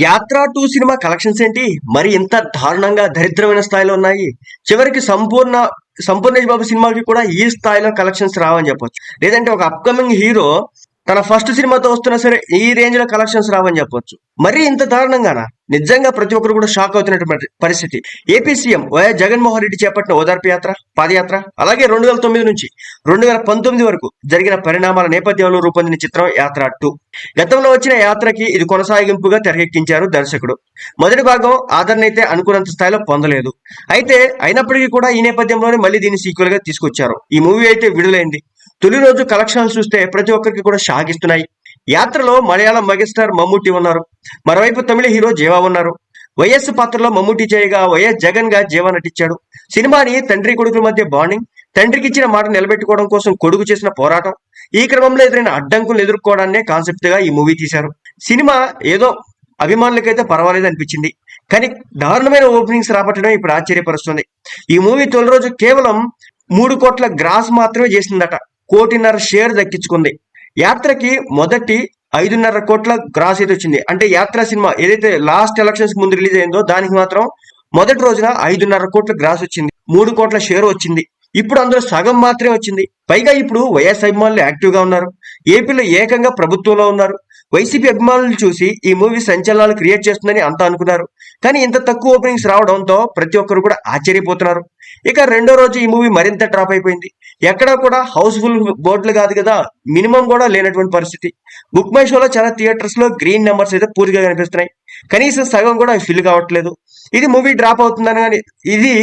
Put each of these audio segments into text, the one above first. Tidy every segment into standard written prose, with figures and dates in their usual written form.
యాత్ర 2 cinema collections ఏంటి మరి ఇంత దారుణంగా దరిద్రమైన స్థాయిలో ఉన్నాయి. చివరికి సంపూర్ణేష్ బాబు సినిమాకి కూడా ఈ స్థాయిలో కలెక్షన్స్ రావని చెప్పొచ్చు. లేదంటే ఒక అప్కమింగ్ హీరో తన ఫస్ట్ సినిమాతో వస్తున్నా సరే ఈ రేంజ్ లో కలెక్షన్స్ రావని చెప్పొచ్చు. మరి ఇంత దారుణంగానా? నిజంగా ప్రతి ఒక్కరు కూడా షాక్ అవుతున్నటువంటి పరిస్థితి. AP CM YS Jaganmohan Reddy చేపట్టిన ఓదార్పు యాత్ర, పాదయాత్ర, అలాగే 2009 నుంచి 2019 వరకు జరిగిన పరిణామాల నేపథ్యంలో రూపొందిన చిత్రం యాత్ర 2. గతంలో వచ్చిన యాత్రకి ఇది కొనసాగింపుగా తెరకెక్కించారు దర్శకుడు. మొదటి భాగం ఆదరణ అయితే అనుకున్నంత స్థాయిలో పొందలేదు. అయితే అయినప్పటికీ కూడా ఈ నేపథ్యంలోనే మళ్ళీ దీన్ని సీక్వెల్ గా తీసుకొచ్చారు. ఈ మూవీ అయితే విడుదలైంది. తొలి రోజు కలెక్షన్లు చూస్తే ప్రతి ఒక్కరికి కూడా షాక్ ఇస్తున్నాయి. యాత్రలో మలయాళం మెగాస్టార్ మమ్ముట్టి ఉన్నారు. మరోవైపు తమిళ హీరో జీవా ఉన్నారు. వైఎస్ పాత్రలో మమ్ముట్టి చేయగా వైఎస్ జగన్ గా జీవా నటించాడు. సినిమాని తండ్రి కొడుకుల మధ్య బాండింగ్, తండ్రికి ఇచ్చిన మాట నిలబెట్టుకోవడం కోసం కొడుకు చేసిన పోరాటం, ఈ క్రమంలో ఎదురైన అడ్డంకులు ఎదుర్కోవడాన్నే కాన్సెప్ట్ గా ఈ మూవీ తీశారు. సినిమా ఏదో అభిమానులకైతే పర్వాలేదు అనిపించింది. కానీ దారుణమైన ఓపెనింగ్స్ రాబట్టడం ఇప్పుడు ఆశ్చర్యపరుస్తుంది. ఈ మూవీ తొలి రోజు కేవలం 3 కోట్ల గ్రాస్ మాత్రమే చేసిందట. 1.5 కోటి షేర్ దక్కించుకుంది. యాత్రకి మొదటి 5.5 కోట్ల గ్రాస్ అయితే వచ్చింది. అంటే యాత్ర సినిమా ఏదైతే లాస్ట్ ఎలక్షన్స్ ముందు రిలీజ్ అయిందో దానికి మాత్రం మొదటి రోజున 5.5 కోట్ల గ్రాస్ వచ్చింది. 3 కోట్ల షేర్ వచ్చింది. ఇప్పుడు అందులో సగం మాత్రమే వచ్చింది. పైగా ఇప్పుడు వైఎస్ అభిమానులు యాక్టివ్ గా ఉన్నారు. ఏపీలో ఏకంగా ప్రభుత్వంలో ఉన్నారు. వైసీపీ అభిమానులు చూసి ఈ మూవీ సంచలనాలు క్రియేట్ చేస్తుందని అంతా అనుకున్నారు. కానీ ఇంత తక్కువ ఓపెనింగ్స్ రావడంతో ప్రతి ఒక్కరు కూడా ఆశ్చర్యపోతున్నారు. ఇక రెండో రోజు ఈ మూవీ మరింత డ్రాప్ అయిపోయింది. ఎక్కడా కూడా హౌస్ఫుల్ బోర్డులు కాదు కదా, మినిమం కూడా లేనటువంటి పరిస్థితి. బుక్ మై షోలో చాలా థియేటర్స్ లో గ్రీన్ నెంబర్స్ అయితే పూర్తిగా కనిపిస్తున్నాయి. కనీసం సగం కూడా ఫిల్ కావట్లేదు. ఇది మూవీ డ్రాప్ అవుతుందని కానీ ఇది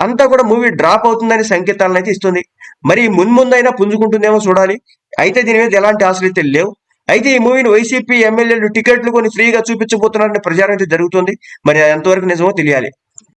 అంతా కూడా మూవీ డ్రాప్ అవుతుందని సంకేతాలను అయితే ఇస్తుంది. మరి మున్ముందైనా పుంజుకుంటుందేమో చూడాలి. అయితే దీని మీద ఎలాంటి ఆశలు అయితే లేవు. అయితే ఈ మూవీని వైసీపీ ఎమ్మెల్యేలు టికెట్లు కొని ఫ్రీగా చూపించబోతున్నారనే ప్రచారం అయితే జరుగుతుంది. మరి అది ఎంతవరకు నిజమో తెలియాలి.